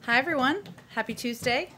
Hi everyone, happy Tuesday.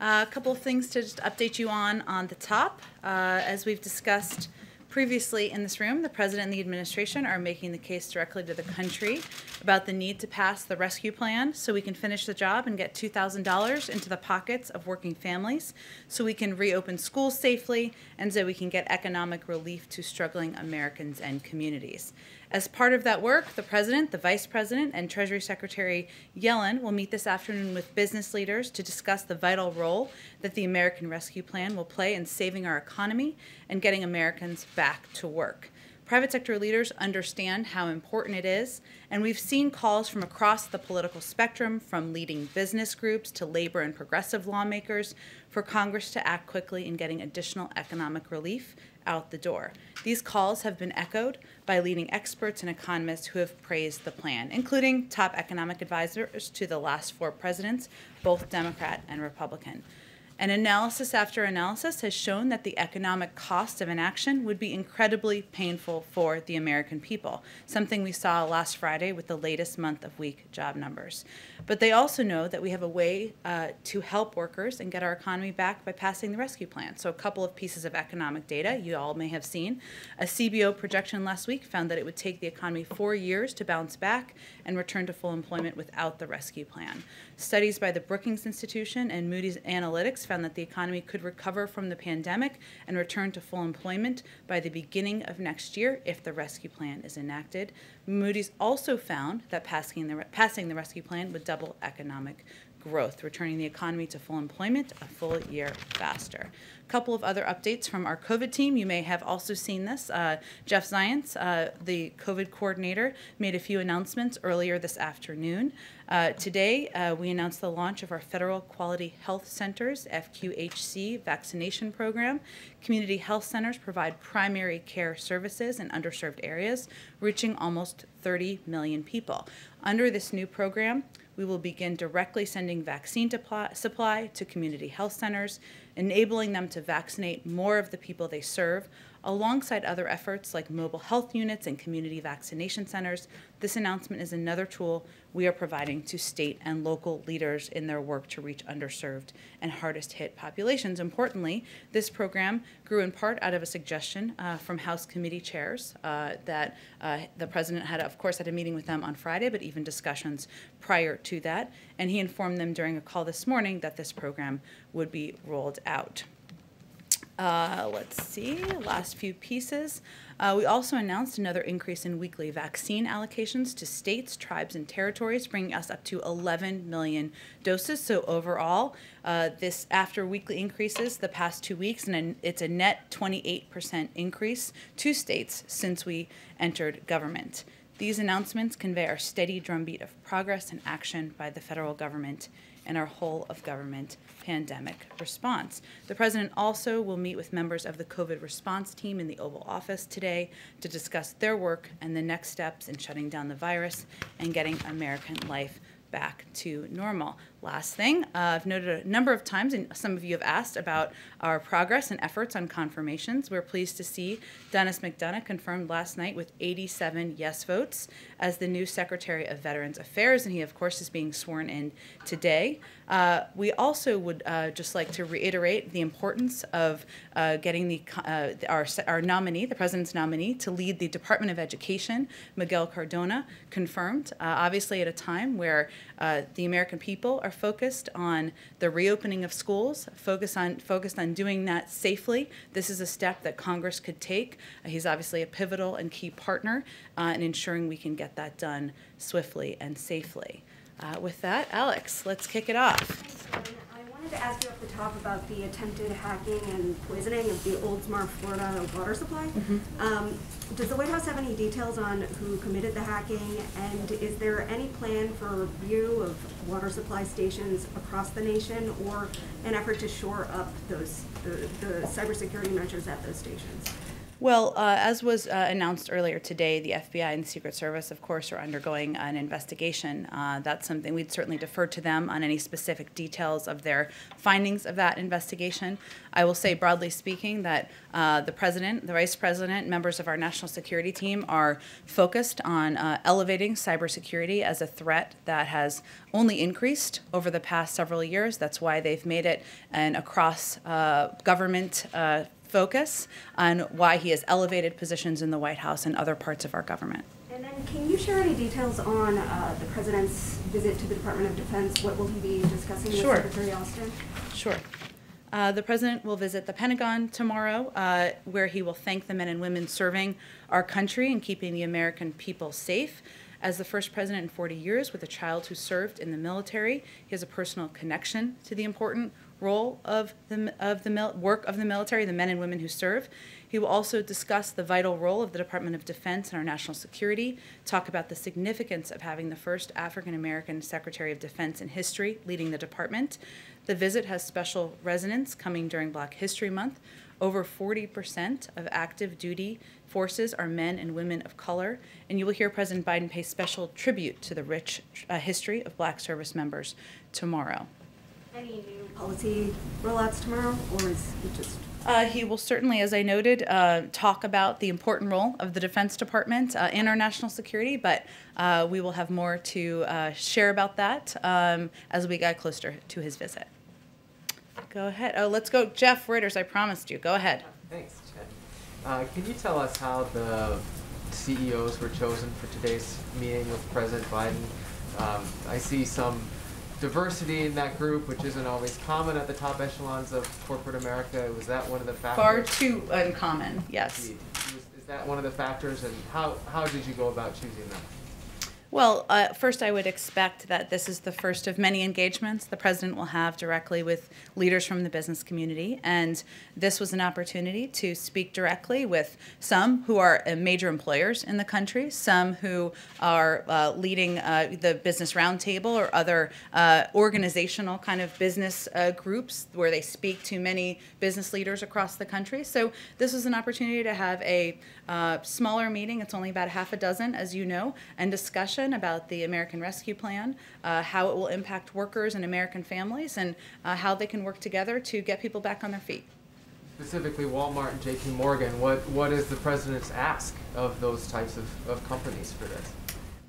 A couple of things to just update you on the top. As we've discussed previously in this room, the President and the administration are making the case directly to the country about the need to pass the rescue plan so we can finish the job and get $2,000 into the pockets of working families, so we can reopen schools safely, and so we can get economic relief to struggling Americans and communities. As part of that work, the President, the Vice President, and Treasury Secretary Yellen will meet this afternoon with business leaders to discuss the vital role that the American Rescue Plan will play in saving our economy and getting Americans back to work. Private sector leaders understand how important it is, and we've seen calls from across the political spectrum, from leading business groups to labor and progressive lawmakers, for Congress to act quickly in getting additional economic relief out the door. These calls have been echoed by leading experts and economists who have praised the plan, including top economic advisors to the last four presidents, both Democrat and Republican. And analysis after analysis has shown that the economic cost of inaction would be incredibly painful for the American people, something we saw last Friday with the latest month of weak job numbers. But they also know that we have a way to help workers and get our economy back by passing the rescue plan. So a couple of pieces of economic data you all may have seen. A CBO projection last week found that it would take the economy 4 years to bounce back and return to full employment without the rescue plan. Studies by the Brookings Institution and Moody's Analytics found that the economy could recover from the pandemic and return to full employment by the beginning of next year if the rescue plan is enacted. Moody's also found that passing the rescue plan would double economic growth, returning the economy to full employment a full year faster. A couple of other updates from our COVID team. You may have also seen this. Jeff Zients, the COVID coordinator, made a few announcements earlier this afternoon. Today, we announced the launch of our Federal Quality Health Centers, FQHC, vaccination program. Community health centers provide primary care services in underserved areas, reaching almost 30 million people. Under this new program, we will begin directly sending vaccine supply to community health centers, enabling them to vaccinate more of the people they serve, alongside other efforts like mobile health units and community vaccination centers. This announcement is another tool we are providing to state and local leaders in their work to reach underserved and hardest hit populations. Importantly, this program grew in part out of a suggestion from House committee chairs that the President had a meeting with them on Friday, but even discussions prior to that. And he informed them during a call this morning that this program would be rolled out. Let's see, last few pieces. We also announced another increase in weekly vaccine allocations to states, tribes, and territories, bringing us up to 11 million doses. So overall, this after weekly increases the past 2 weeks, and it's a net 28% increase to states since we entered government. These announcements convey our steady drumbeat of progress and action by the federal government in our whole of government pandemic response. The President also will meet with members of the COVID response team in the Oval Office today to discuss their work and the next steps in shutting down the virus and getting American life back to normal. Last thing, I've noted a number of times, and some of you have asked about our progress and efforts on confirmations. We're pleased to see Dennis McDonough confirmed last night with 87 yes votes as the new Secretary of Veterans Affairs, and he, of course, is being sworn in today. We also would just like to reiterate the importance of getting our nominee, the President's nominee, to lead the Department of Education, Miguel Cardona, confirmed, obviously at a time where the American people are focused on the reopening of schools, focused on doing that safely. This is a step that Congress could take. He's obviously a pivotal and key partner in ensuring we can get that done swiftly and safely. With that, Alex, let's kick it off. Thanks, I wanted to ask you off the top about the attempted hacking and poisoning of the Oldsmar, Florida water supply. Does the White House have any details on who committed the hacking, and is there any plan for review of water supply stations across the nation, or an effort to shore up the cybersecurity measures at those stations? Well, as was announced earlier today, the FBI and the Secret Service, of course, are undergoing an investigation. That's something we'd certainly defer to them on any specific details of their findings of that investigation. I will say, broadly speaking, that the President, the Vice President, members of our national security team are focused on elevating cybersecurity as a threat that has only increased over the past several years. That's why they've made it an across government focus on why he has elevated positions in the White House and other parts of our government. And then can you share any details on the President's visit to the Department of Defense? What will he be discussing with Secretary Austin? Sure. The President will visit the Pentagon tomorrow, where he will thank the men and women serving our country and keeping the American people safe. As the first president in 40 years with a child who served in the military, he has a personal connection to the important role of the work of the military, the men and women who serve. He will also discuss the vital role of the Department of Defense in our national security, talk about the significance of having the first African-American Secretary of Defense in history leading the department. The visit has special resonance coming during Black History Month. Over 40% of active duty forces are men and women of color, and you will hear President Biden pay special tribute to the rich history of Black service members tomorrow. Any new policy rollouts tomorrow, or is it just? He will certainly, as I noted, talk about the important role of the Defense Department in our national security, but we will have more to share about that as we get closer to his visit. Go ahead. Oh, let's go. Jeff Reuters, I promised you. Go ahead. Thanks, Jen. Can you tell us how the CEOs were chosen for today's meeting with President Biden? I see some diversity in that group, which isn't always common at the top echelons of corporate America. Was that one of the factors? Far too uncommon, yes. Is that one of the factors, and how did you go about choosing them? Well, first I would expect that this is the first of many engagements the President will have directly with leaders from the business community, and this was an opportunity to speak directly with some who are major employers in the country, some who are leading the Business Roundtable or other organizational kind of business groups where they speak to many business leaders across the country. So this was an opportunity to have a smaller meeting. It's only about half a dozen, as you know, and discussion about the American Rescue Plan, how it will impact workers and American families, and how they can work together to get people back on their feet. Specifically, Walmart and JP Morgan, what is the President's ask of those types of companies for this?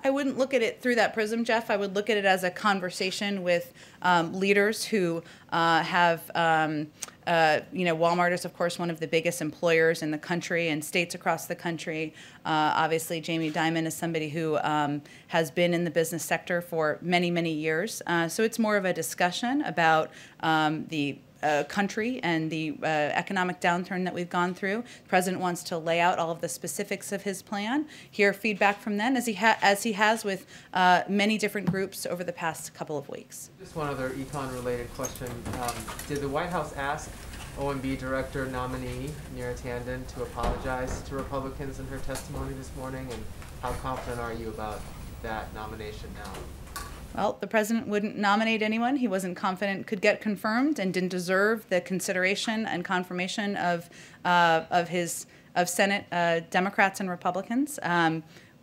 I wouldn't look at it through that prism, Jeff. I would look at it as a conversation with leaders who have, Walmart is, of course, one of the biggest employers in the country and states across the country. Obviously, Jamie Dimon is somebody who has been in the business sector for many, many years. So it's more of a discussion about the country and the economic downturn that we've gone through. The President wants to lay out all of the specifics of his plan, hear feedback from them, as he has with many different groups over the past couple of weeks. Just one other econ-related question. Did the White House ask OMB Director nominee Neera Tanden to apologize to Republicans in her testimony this morning, and how confident are you about that nomination now? Well, the President wouldn't nominate anyone he wasn't confident could get confirmed and didn't deserve the consideration and confirmation of Senate Democrats and Republicans.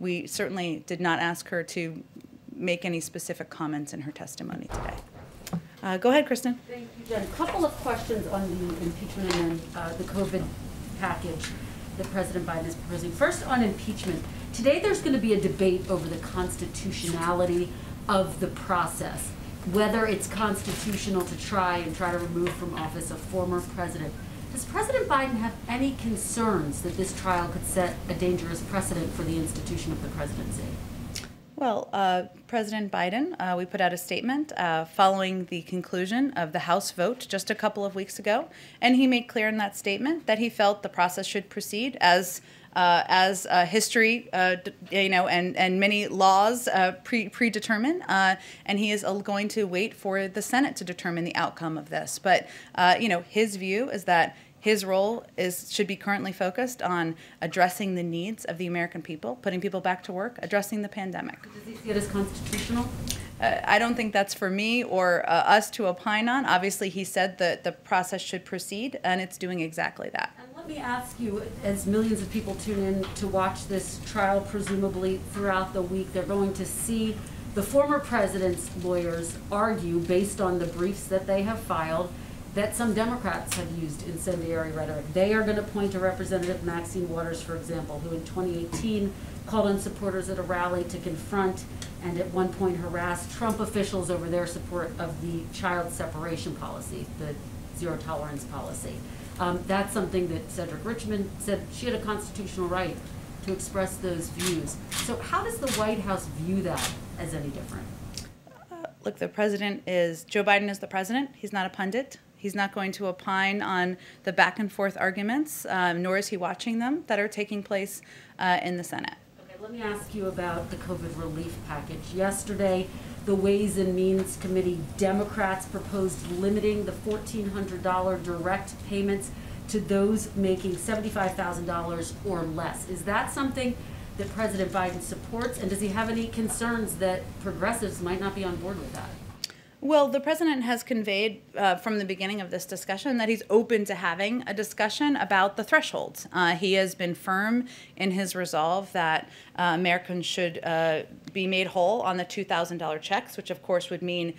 We certainly did not ask her to make any specific comments in her testimony today. Go ahead, Kristen. Thank you, Jen. A couple of questions on the impeachment and then the COVID package that President Biden is proposing. First, on impeachment. Today there's going to be a debate over the constitutionality of the process, whether it's constitutional to try to remove from office a former president. Does President Biden have any concerns that this trial could set a dangerous precedent for the institution of the presidency? Well, President Biden, we put out a statement following the conclusion of the House vote just a couple of weeks ago, and he made clear in that statement that he felt the process should proceed as history, and many laws predetermine, and he is going to wait for the Senate to determine the outcome of this. But his view is that his role should be currently focused on addressing the needs of the American people, putting people back to work, addressing the pandemic. Does he see it as constitutional? I don't think that's for me or us to opine on. Obviously, he said that the process should proceed, and it's doing exactly that. And let Let me ask you, as millions of people tune in to watch this trial, presumably throughout the week, they're going to see the former president's lawyers argue, based on the briefs that they have filed, that some Democrats have used incendiary rhetoric. They are going to point to Representative Maxine Waters, for example, who in 2018 called on supporters at a rally to confront and at one point harassed Trump officials over their support of the child separation policy, the zero tolerance policy. That's something that Cedric Richmond said she had a constitutional right to express those views. So how does the White House view that as any different? Look, Joe Biden is the president. He's not a pundit. He's not going to opine on the back and forth arguments, nor is he watching them that are taking place in the Senate. Okay, let me ask you about the COVID relief package. Yesterday, the Ways and Means Committee Democrats proposed limiting the $1,400 direct payments to those making $75,000 or less. Is that something that President Biden supports, and does he have any concerns that progressives might not be on board with that? Well, the president has conveyed from the beginning of this discussion that he's open to having a discussion about the thresholds. He has been firm in his resolve that Americans should be made whole on the $2,000 checks, which of course would mean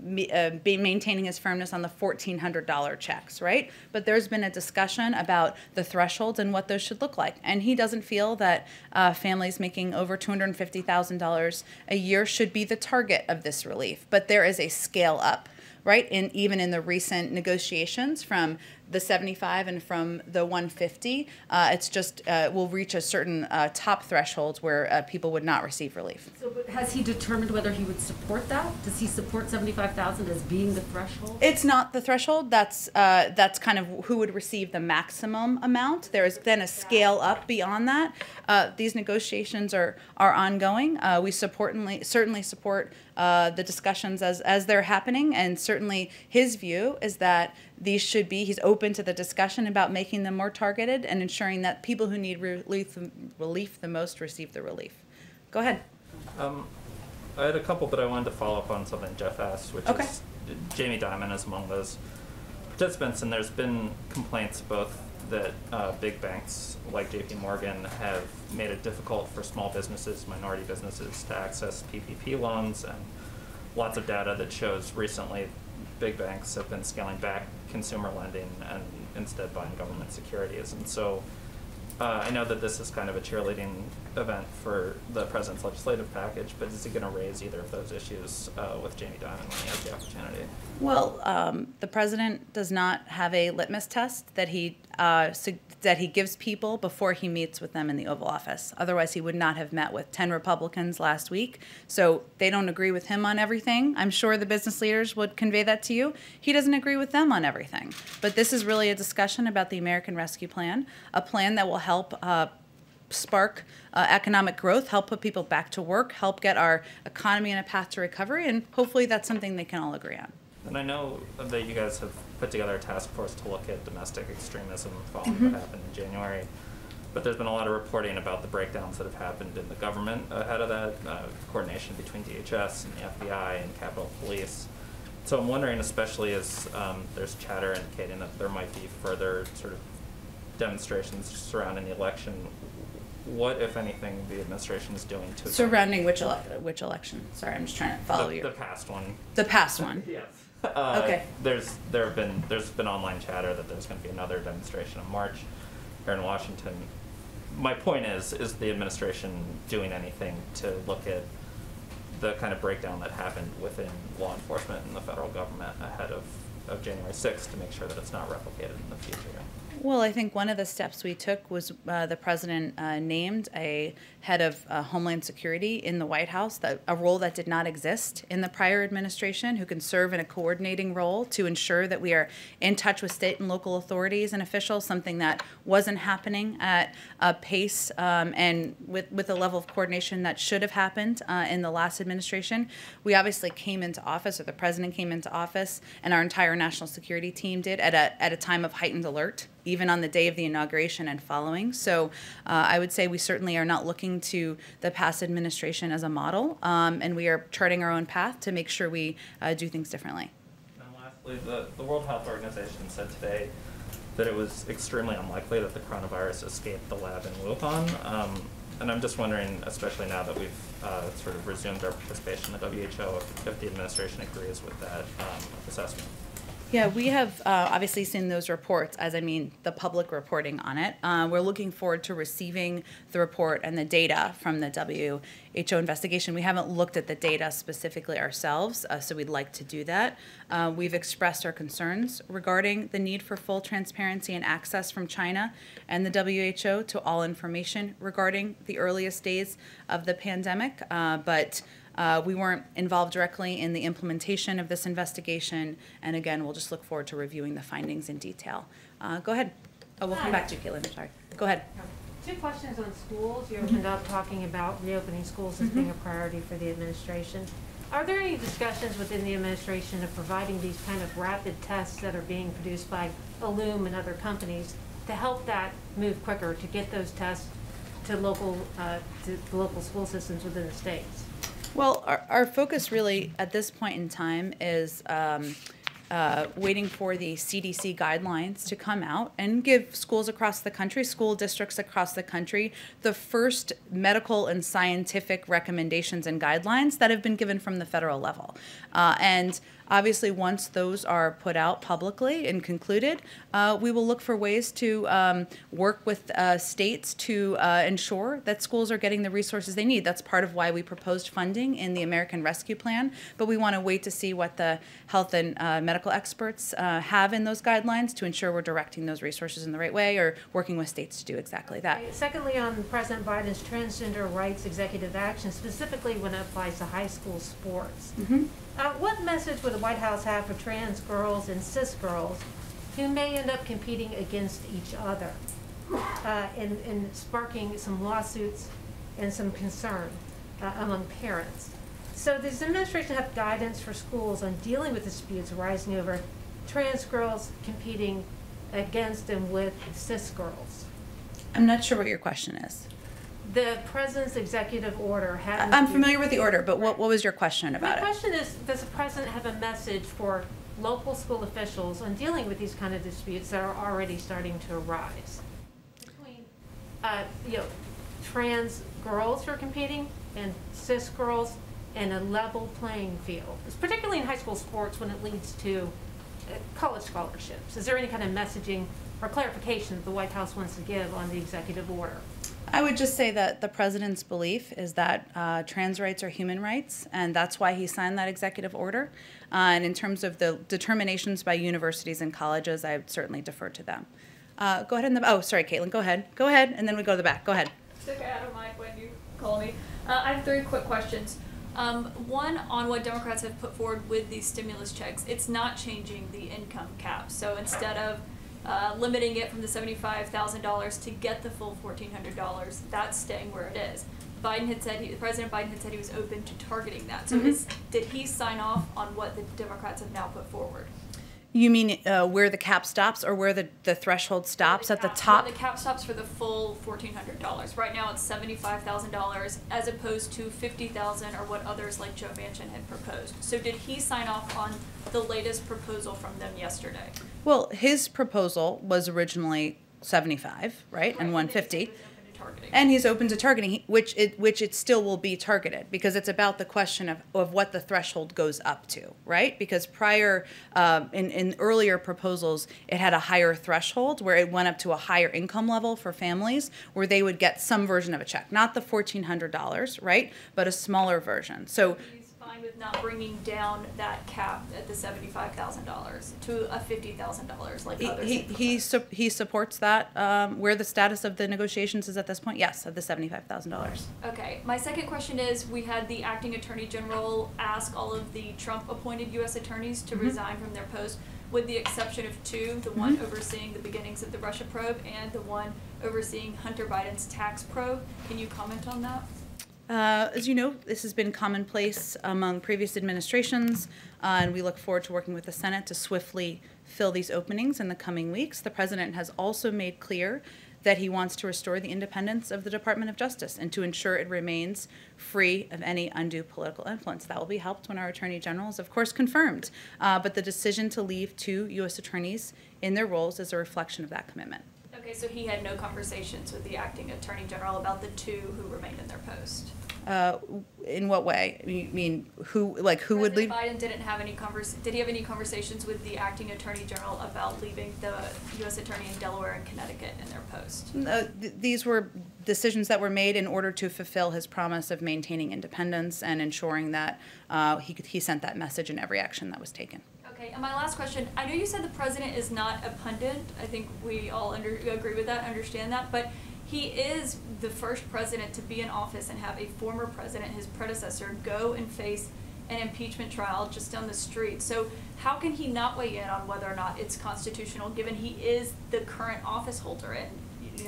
maintaining his firmness on the $1,400 checks, right? But there's been a discussion about the thresholds and what those should look like. And he doesn't feel that families making over $250,000 a year should be the target of this relief. But there is a scale up, right? Even in the recent negotiations from the 75 and from the 150, it's just will reach a certain top thresholds where people would not receive relief. So, but has he determined whether he would support that? Does he support 75,000 as being the threshold? It's not the threshold. That's kind of who would receive the maximum amount. There is then a scale up beyond that. These negotiations are ongoing. We certainly support the discussions as they're happening, and certainly his view is that he's open to the discussion about making them more targeted and ensuring that people who need relief the most receive the relief. Go ahead. I had a couple, but I wanted to follow up on something Jeff asked, which is Jamie Dimon is among those participants, and there's been complaints both that big banks like JP Morgan have made it difficult for small businesses, minority businesses to access PPP loans, and lots of data that shows recently big banks have been scaling back consumer lending and instead buying government securities. And so I know that this is kind of a cheerleading event for the president's legislative package, but is he going to raise either of those issues with Jamie Dimon when he has the opportunity? Well, the president does not have a litmus test that he gives people before he meets with them in the Oval Office. Otherwise, he would not have met with 10 Republicans last week. So they don't agree with him on everything. I'm sure the business leaders would convey that to you. He doesn't agree with them on everything. But this is really a discussion about the American Rescue Plan, a plan that will help spark economic growth, help put people back to work, help get our economy on a path to recovery, and hopefully that's something they can all agree on. And I know that you guys have put together a task force to look at domestic extremism following what happened in January. But there's been a lot of reporting about the breakdowns that have happened in the government ahead of that, coordination between DHS and the FBI and Capitol Police. So I'm wondering, especially as there's chatter indicating that there might be further sort of demonstrations surrounding the election, what, if anything, the administration is doing to surrounding which election? Sorry, I'm just trying to follow you. The past one. The past one. Yes. Okay. There's been online chatter that there's going to be another demonstration in March here in Washington. My point is the administration doing anything to look at the kind of breakdown that happened within law enforcement and the federal government ahead of January 6th to make sure that it's not replicated in the future? Well, I think one of the steps we took was the president named a head of Homeland Security in the White House, a role that did not exist in the prior administration, who can serve in a coordinating role to ensure that we are in touch with state and local authorities and officials, something that wasn't happening at a pace and with a level of coordination that should have happened in the last administration. We obviously came into office, or the president came into office, and our entire national security team did at a time of heightened alert, even on the day of the inauguration and following. So I would say we certainly are not looking to the past administration as a model, and we are charting our own path to make sure we do things differently. And lastly, the World Health Organization said today that it was extremely unlikely that the coronavirus escaped the lab in Wuhan. And I'm just wondering, especially now that we've sort of resumed our participation in the WHO, if the administration agrees with that assessment. Yeah, we have obviously seen those reports, as I mean the public reporting on it. We're looking forward to receiving the report and the data from the WHO investigation. We haven't looked at the data specifically ourselves, so we'd like to do that. We've expressed our concerns regarding the need for full transparency and access from China and the WHO to all information regarding the earliest days of the pandemic, but we weren't involved directly in the implementation of this investigation, and again, we'll just look forward to reviewing the findings in detail. Go ahead. Oh, we'll come back to you, Caitlin. I'm sorry. Go ahead. Two questions on schools. You opened up talking about reopening schools as being a priority for the administration. Are there any discussions within the administration of providing these kind of rapid tests that are being produced by Illum and other companies to help that move quicker, to get those tests to the local school systems within the states? Well, our focus really at this point in time is waiting for the CDC guidelines to come out and give schools across the country, school districts across the country, the first medical and scientific recommendations and guidelines that have been given from the federal level. And obviously, once those are put out publicly and concluded, we will look for ways to work with states to ensure that schools are getting the resources they need. That's part of why we proposed funding in the American Rescue Plan, but we want to wait to see what the health and medical experts have in those guidelines to ensure we're directing those resources in the right way or working with states to do exactly that. Okay. Secondly, on President Biden's transgender rights executive action, specifically when it applies to high school sports. What message would the White House have for trans girls and cis girls who may end up competing against each other and sparking some lawsuits and some concern among parents? So does the administration have guidance for schools on dealing with disputes arising over trans girls competing against and with cis girls? I'm not sure what your question is. The president's executive order had. I'm familiar with the order, but what was your question about it? My question is, does the president have a message for local school officials on dealing with these kind of disputes that are already starting to arise between, trans girls who are competing and cis girls in a level playing field, particularly in high school sports when it leads to college scholarships? Is there any kind of messaging or clarification that the White House wants to give on the executive order? I would just say that the president's belief is that trans rights are human rights, and that's why he signed that executive order. And in terms of the determinations by universities and colleges, I would certainly defer to them. Go ahead. Oh, sorry, Caitlin, go ahead. Go ahead, and then we go to the back. Go ahead. It's okay, I don't mind when you call me. I have 3 quick questions. One, on what Democrats have put forward with these stimulus checks. It's not changing the income cap. So instead of limiting it from the $75,000 to get the full $1,400, that's staying where it is. President Biden had said he was open to targeting that. So did he sign off on what the Democrats have now put forward? You mean where the cap stops, or where the threshold stops at the top? Where the cap stops for the full $1,400. Right now it's $75,000 as opposed to $50,000 or what others like Joe Manchin had proposed. So did he sign off on the latest proposal from them yesterday? Well, his proposal was originally 75, right, and 150. And he's open to targeting, which it still will be targeted, because it's about the question of what the threshold goes up to, right? Because prior, in earlier proposals, it had a higher threshold where it went up to a higher income level for families where they would get some version of a check, not the $1,400, right, but a smaller version. So he's fine with not bringing down that cap at the $75,000 to a $50,000 like others. He supports that. Where the status of the negotiations is at this point, yes, of the $75,000. Okay. My second question is, we had the acting attorney general ask all of the Trump-appointed U.S. attorneys to resign from their post, with the exception of 2, the one overseeing the beginnings of the Russia probe and the one overseeing Hunter Biden's tax probe. Can you comment on that? As you know, this has been commonplace among previous administrations, and we look forward to working with the Senate to swiftly fill these openings in the coming weeks. The president has also made clear that he wants to restore the independence of the Department of Justice and to ensure it remains free of any undue political influence. That will be helped when our Attorney General is, of course, confirmed. But the decision to leave 2 U.S. attorneys in their roles is a reflection of that commitment. Okay, so he had no conversations with the acting Attorney General about the 2 who remained in their post? In what way? You mean who would leave? President Biden didn't have any did he have any conversations with the acting Attorney General about leaving the U.S. Attorney in Delaware and Connecticut in their post? These were decisions that were made in order to fulfill his promise of maintaining independence and ensuring that he sent that message in every action that was taken. Okay, and my last question, I know you said the president is not a pundit. I think we all agree with that, understand that, but he is the first president to be in office and have a former president, his predecessor, go and face an impeachment trial just down the street. So how can he not weigh in on whether or not it's constitutional, given he is the current office holder? And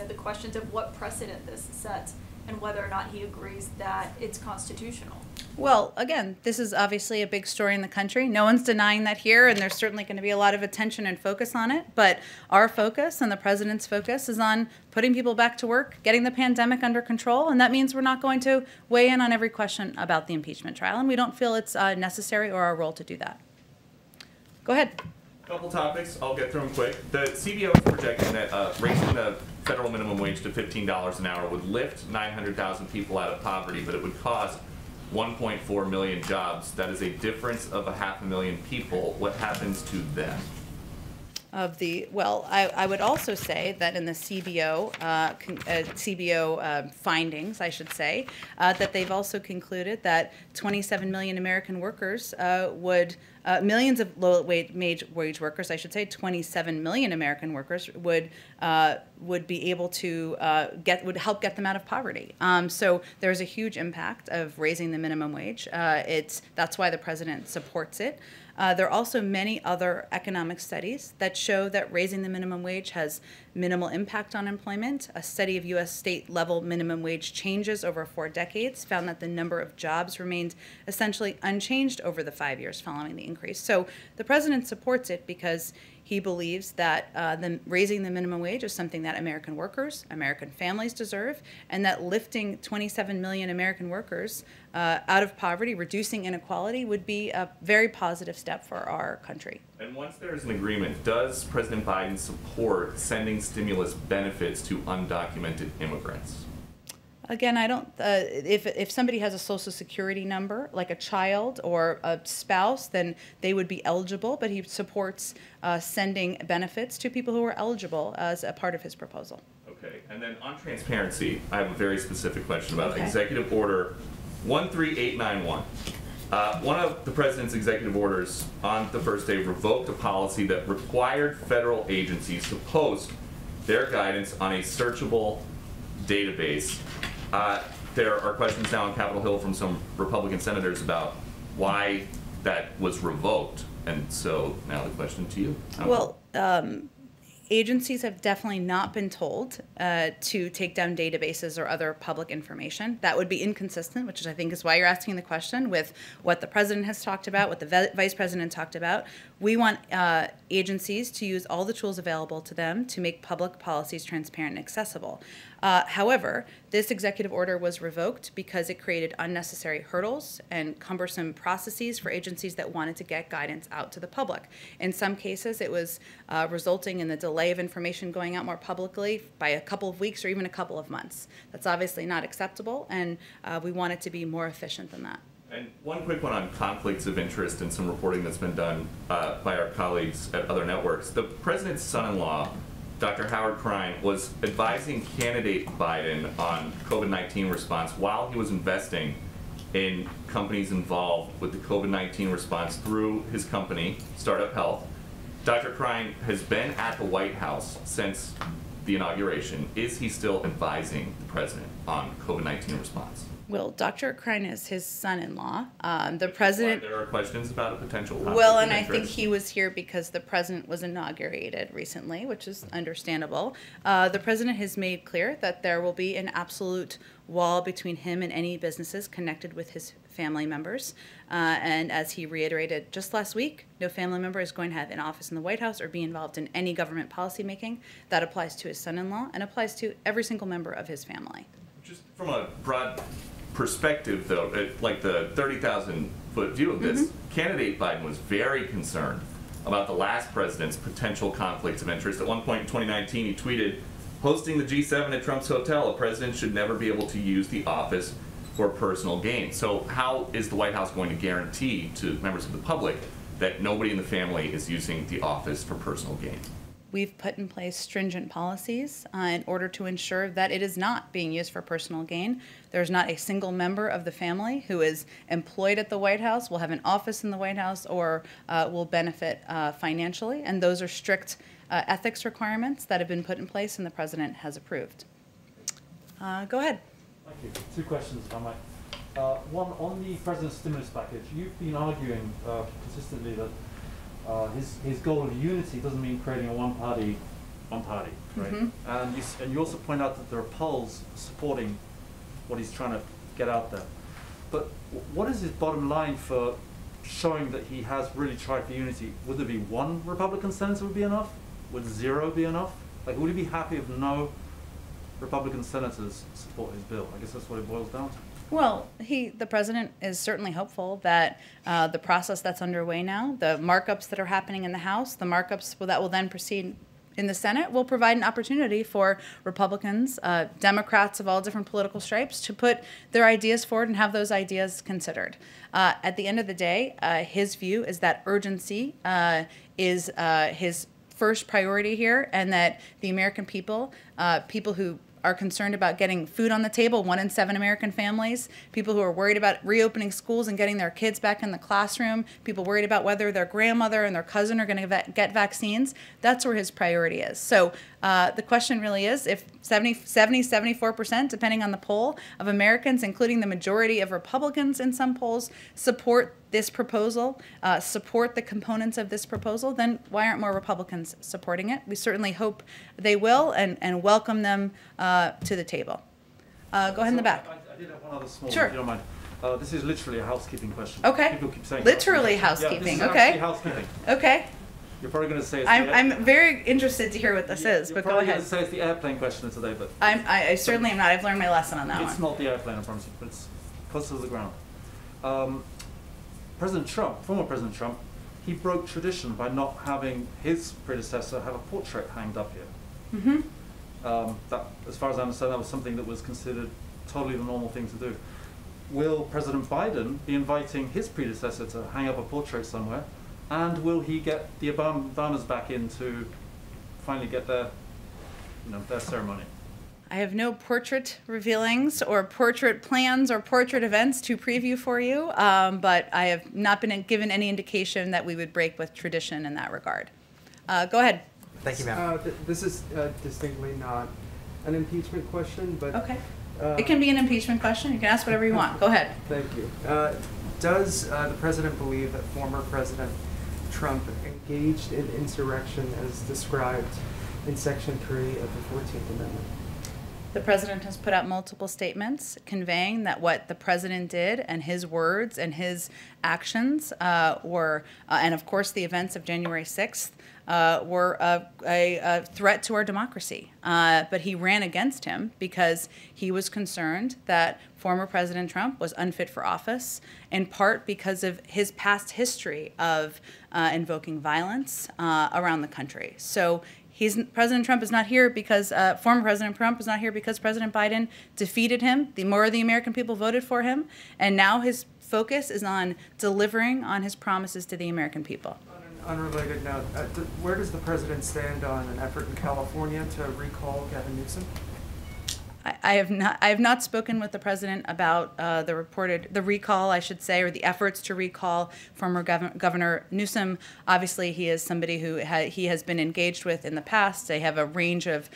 the questions of what precedent this sets and whether or not he agrees that it's constitutional. Well, again, this is obviously a big story in the country. No one's denying that here, and there's certainly going to be a lot of attention and focus on it. But our focus and the president's focus is on putting people back to work, getting the pandemic under control, and that means we're not going to weigh in on every question about the impeachment trial, and we don't feel it's necessary or our role to do that. Go ahead. Couple topics, I'll get through them quick. The CBO is projecting that raising the federal minimum wage to $15 an hour would lift 900,000 people out of poverty, but it would cost 1.4 million jobs. That is a difference of 500,000 people. What happens to them? Well, I would also say that in the CBO findings, I should say, that they've also concluded that 27 million American workers millions of low-wage workers, I should say, 27 million American workers would be able to would help get them out of poverty. So there's a huge impact of raising the minimum wage. That's why the president supports it. There are also many other economic studies that show that raising the minimum wage has minimal impact on employment. A study of U.S. state-level minimum wage changes over 4 decades found that the number of jobs remained essentially unchanged over the 5 years following the increase. So the president supports it because he believes that raising the minimum wage is something that American workers, American families deserve, and that lifting 27 million American workers out of poverty, reducing inequality, would be a very positive step for our country. And once there is an agreement, does President Biden support sending stimulus benefits to undocumented immigrants? Again, I don't. If somebody has a Social Security number, like a child or a spouse, then they would be eligible. But he supports sending benefits to people who are eligible as a part of his proposal. Okay, and then on transparency, I have a very specific question about Okay. Executive Order 13891. One of the president's executive orders on the first day revoked a policy that required federal agencies to post their guidance on a searchable database. There are questions now on Capitol Hill from some Republican senators about why that was revoked. And so now the question to you. Well, agencies have definitely not been told to take down databases or other public information. That would be inconsistent, which is, I think, is why you're asking the question, with what the president has talked about, what the vice president talked about. We want agencies to use all the tools available to them to make public policies transparent and accessible. However, this executive order was revoked because it created unnecessary hurdles and cumbersome processes for agencies that wanted to get guidance out to the public. In some cases, it was resulting in the delay of information going out more publicly by a couple of weeks or even a couple of months. That's obviously not acceptable, and we want it to be more efficient than that. And one quick one on conflicts of interest and some reporting that's been done by our colleagues at other networks. The president's son-in-law, Dr. Howard Krein, was advising candidate Biden on COVID-19 response while he was investing in companies involved with the COVID-19 response through his company, Startup Health. Dr. Krein has been at the White House since the inauguration. Is he still advising the president on COVID-19 response? Well, Dr. Krein is his son-in-law. The president. There are questions about a potential conflict Well, and of I think interest. he was here because the president was inaugurated recently, which is understandable. The president has made clear that there will be an absolute wall between him and any businesses connected with his family members. And as he reiterated just last week, no family member is going to have an office in the White House or be involved in any government policymaking. That applies to his son-in-law and applies to every single member of his family. Just from a broad perspective, though, like the 30,000-foot view of this, candidate Biden was very concerned about the last president's potential conflicts of interest. At one point in 2019, he tweeted, "Hosting the G7 at Trump's hotel, a president should never be able to use the office for personal gain." So how is the White House going to guarantee to members of the public that nobody in the family is using the office for personal gain? We've put in place stringent policies in order to ensure that it is not being used for personal gain. There's not a single member of the family who is employed at the White House, will have an office in the White House, or will benefit financially. And those are strict ethics requirements that have been put in place and the president has approved. Go ahead. Thank you. Two questions, if I might. One, on the president's stimulus package, you've been arguing consistently that his goal of unity doesn't mean creating a one party, right? And you also point out that there are polls supporting what he's trying to get out there. But what is his bottom line for showing that he has really tried for unity? Would there be one Republican senator would be enough? Would 0 be enough? Like, would he be happy if no Republican senators support his bill? I guess that's what it boils down to. Well, the president is certainly hopeful that the process that's underway now, the markups that are happening in the House, the markups that will then proceed in the Senate, will provide an opportunity for Republicans, Democrats of all different political stripes, to put their ideas forward and have those ideas considered. At the end of the day, his view is that urgency is his first priority here, and that the American people, people who are concerned about getting food on the table, 1 in 7 American families, people who are worried about reopening schools and getting their kids back in the classroom, people worried about whether their grandmother and their cousin are going to get vaccines, that's where his priority is. So the question really is, if 74%, depending on the poll, of Americans, including the majority of Republicans in some polls, support this proposal, support the components of this proposal, then why aren't more Republicans supporting it? We certainly hope they will and welcome them to the table. Go ahead in the back. I did have one other small Sure. one, if you don't mind. This is literally a housekeeping question. Okay. People keep saying Literally housekeeping. housekeeping. Yeah, this is Okay. actually housekeeping. Okay. You're probably going to say it's I'm very interested to hear what this is, but go You're ahead. going to say it's the airplane question today, but I certainly am not. I've learned my lesson on that it's one. not the airplane, I promise you, but it's closer to the ground. President Trump, former President Trump, he broke tradition by not having his predecessor have a portrait hanged up here. That, as far as I understand, that was something that was considered totally the normal thing to do. Will President Biden be inviting his predecessor to hang up a portrait somewhere? And will he get the Obamas back in to finally get their ceremony? I have no portrait revealings or portrait plans or portrait events to preview for you, but I have not been given any indication that we would break with tradition in that regard. Go ahead. Thank you, ma'am. This is distinctly not an impeachment question, but... Okay. It can be an impeachment question. You can ask whatever you want. Go ahead. Thank you. Does the president believe that former President Trump engaged in insurrection as described in Section 3 of the 14th Amendment? The president has put out multiple statements conveying that what the president did and his words and his actions were, and of course the events of January 6th, were a threat to our democracy. But he ran against him because he was concerned that former President Trump was unfit for office, in part because of his past history of invoking violence around the country. So President Trump is not here because, former President Trump is not here because President Biden defeated him. More of the American people voted for him. And now his focus is on delivering on his promises to the American people. On an unrelated note, where does the president stand on an effort in California to recall Gavin Newsom? I have not spoken with the president about the recall, I should say, or the efforts to recall former Governor Newsom. Obviously, he is somebody who he has been engaged with in the past. They have a range of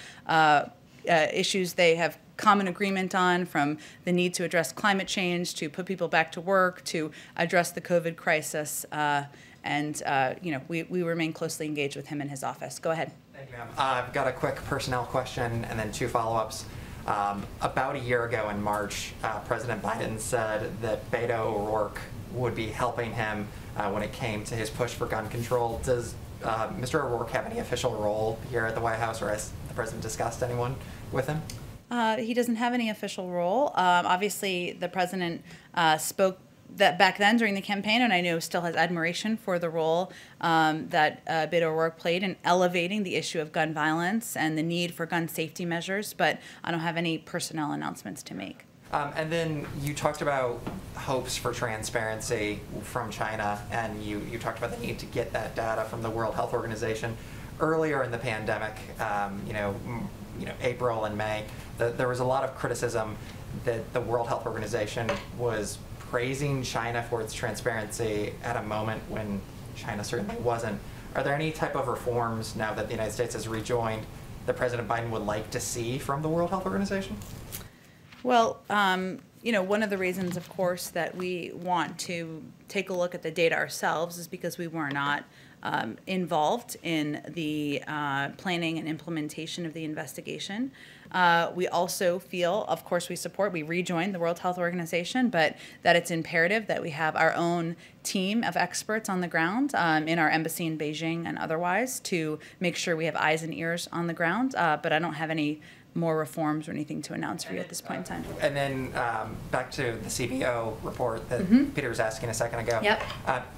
issues they have common agreement on, from the need to address climate change, to put people back to work, to address the COVID crisis. We remain closely engaged with him in his office. Go ahead. Thank you, ma'am. I've got a quick personnel question and then 2 follow-ups. About a year ago in March, President Biden said that Beto O'Rourke would be helping him when it came to his push for gun control. Does Mr. O'Rourke have any official role here at the White House, or has the president discussed anyone with him? He doesn't have any official role. Obviously, the president spoke that back then during the campaign, and I know still has admiration for the role that Beto O'Rourke played in elevating the issue of gun violence and the need for gun safety measures, but I don't have any personnel announcements to make. And then you talked about hopes for transparency from China, and you talked about the need to get that data from the World Health Organization. Earlier in the pandemic, April and May, there was a lot of criticism that the World Health Organization was praising China for its transparency at a moment when China certainly wasn't. Are there any type of reforms now that the United States has rejoined that President Biden would like to see from the World Health Organization? Well, one of the reasons, of course, that we want to take a look at the data ourselves is because we were not involved in the planning and implementation of the investigation. We also feel, of course, we rejoined the World Health Organization, but that it's imperative that we have our own team of experts on the ground in our embassy in Beijing and otherwise to make sure we have eyes and ears on the ground. But I don't have any more reforms or anything to announce for you at this point in time. And then back to the CBO report that Peter was asking a second ago. Yep.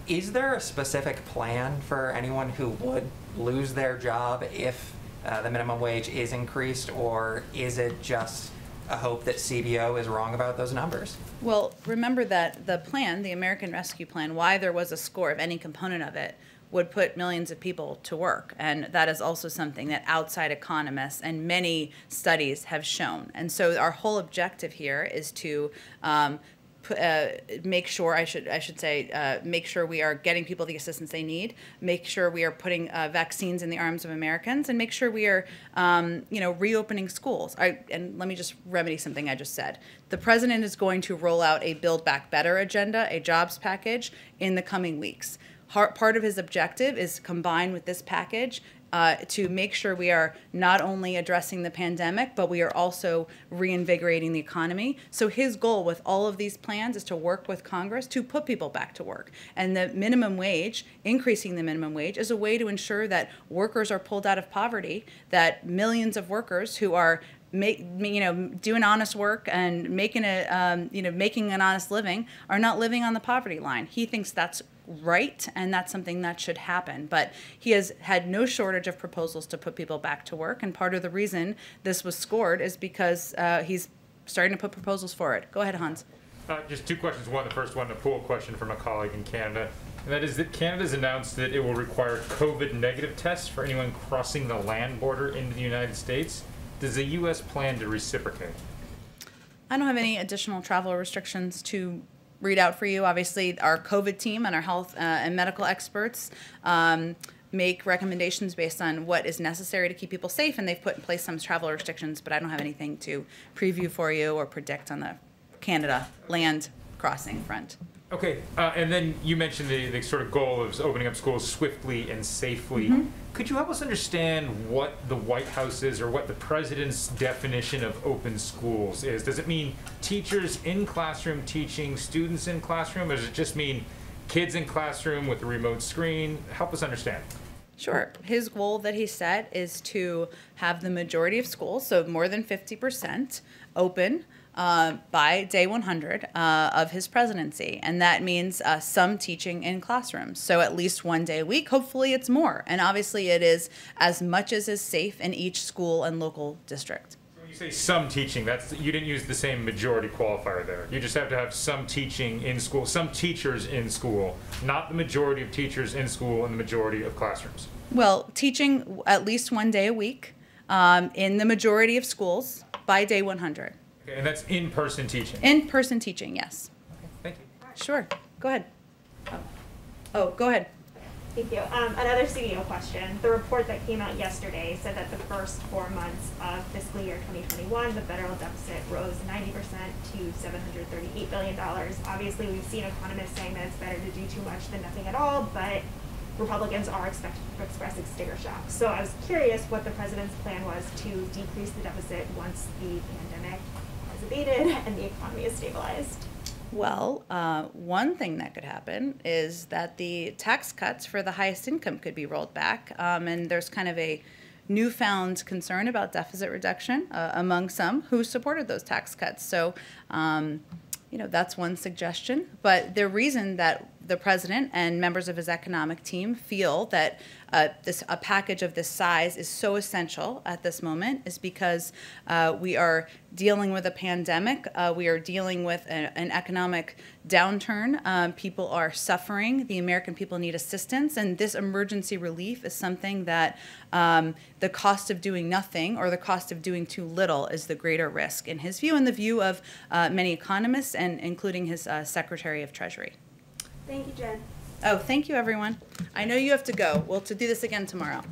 Is there a specific plan for anyone who would lose their job if the minimum wage is increased, or is it just a hope that CBO is wrong about those numbers? Well, remember that the plan, the American Rescue Plan, why there was a score of any component of it, would put millions of people to work. And that is also something that outside economists and many studies have shown. And so our whole objective here is to make sure, make sure we are getting people the assistance they need, make sure we are putting vaccines in the arms of Americans, and make sure we are, reopening schools. And let me just remedy something I just said. The president is going to roll out a Build Back Better agenda, a jobs package, in the coming weeks. Part of his objective is combined with this package to make sure we are not only addressing the pandemic, but we are also reinvigorating the economy. So his goal with all of these plans is to work with Congress to put people back to work. And the minimum wage, increasing the minimum wage, is a way to ensure that workers are pulled out of poverty, that millions of workers who are doing honest work and making an honest living are not living on the poverty line. He thinks that's right, and that's something that should happen. But he has had no shortage of proposals to put people back to work, and part of the reason this was scored is because he's starting to put proposals for it. Go ahead, Hans. Just two questions. One, the first one, a pool question from a colleague in Canada, and that is that Canada's announced that it will require COVID negative tests for anyone crossing the land border into the United States. Does the U.S. plan to reciprocate? I don't have any additional travel restrictions to read out for you. Obviously, our COVID team and our health and medical experts make recommendations based on what is necessary to keep people safe, and they've put in place some travel restrictions, but I don't have anything to preview for you or predict on the Canada land crossing front. Okay, and then you mentioned the sort of goal of opening up schools swiftly and safely. Could you help us understand what the White House is, or what the president's definition of open schools is? Does it mean teachers in classroom teaching students in classroom, or does it just mean kids in classroom with a remote screen? Help us understand. Sure. His goal that he set is to have the majority of schools, so more than 50%, open by day 100 of his presidency. And that means some teaching in classrooms. So at least one day a week. Hopefully it's more. And obviously it is as much as is safe in each school and local district. So when you say some teaching, you didn't use the same majority qualifier there. You just have to have some teaching in school, some teachers in school, not the majority of teachers in school and the majority of classrooms. Well, teaching at least one day a week in the majority of schools by day 100. Okay, and that's in-person teaching? In-person teaching, yes. Okay, thank you. Sure, go ahead. Oh, go ahead. Thank you. Another CBO question. The report that came out yesterday said that the first 4 months of fiscal year 2021, the federal deficit rose 90% to $738 billion. Obviously, we've seen economists saying that it's better to do too much than nothing at all, but Republicans are expressing sticker shock. So I was curious what the president's plan was to decrease the deficit once the pandemic has abated and the economy is stabilized. Well, one thing that could happen is that the tax cuts for the highest income could be rolled back, and there's kind of a newfound concern about deficit reduction among some who supported those tax cuts. So, that's one suggestion. But the reason that the president and members of his economic team feel that a package of this size is so essential at this moment is because we are dealing with a pandemic. We are dealing with an economic downturn. People are suffering. The American people need assistance. And this emergency relief is something that the cost of doing nothing or the cost of doing too little is the greater risk, in his view and the view of many economists, and including his Secretary of Treasury. Thank you, Jen. Oh, thank you, everyone. I know you have to go. We'll do this again tomorrow.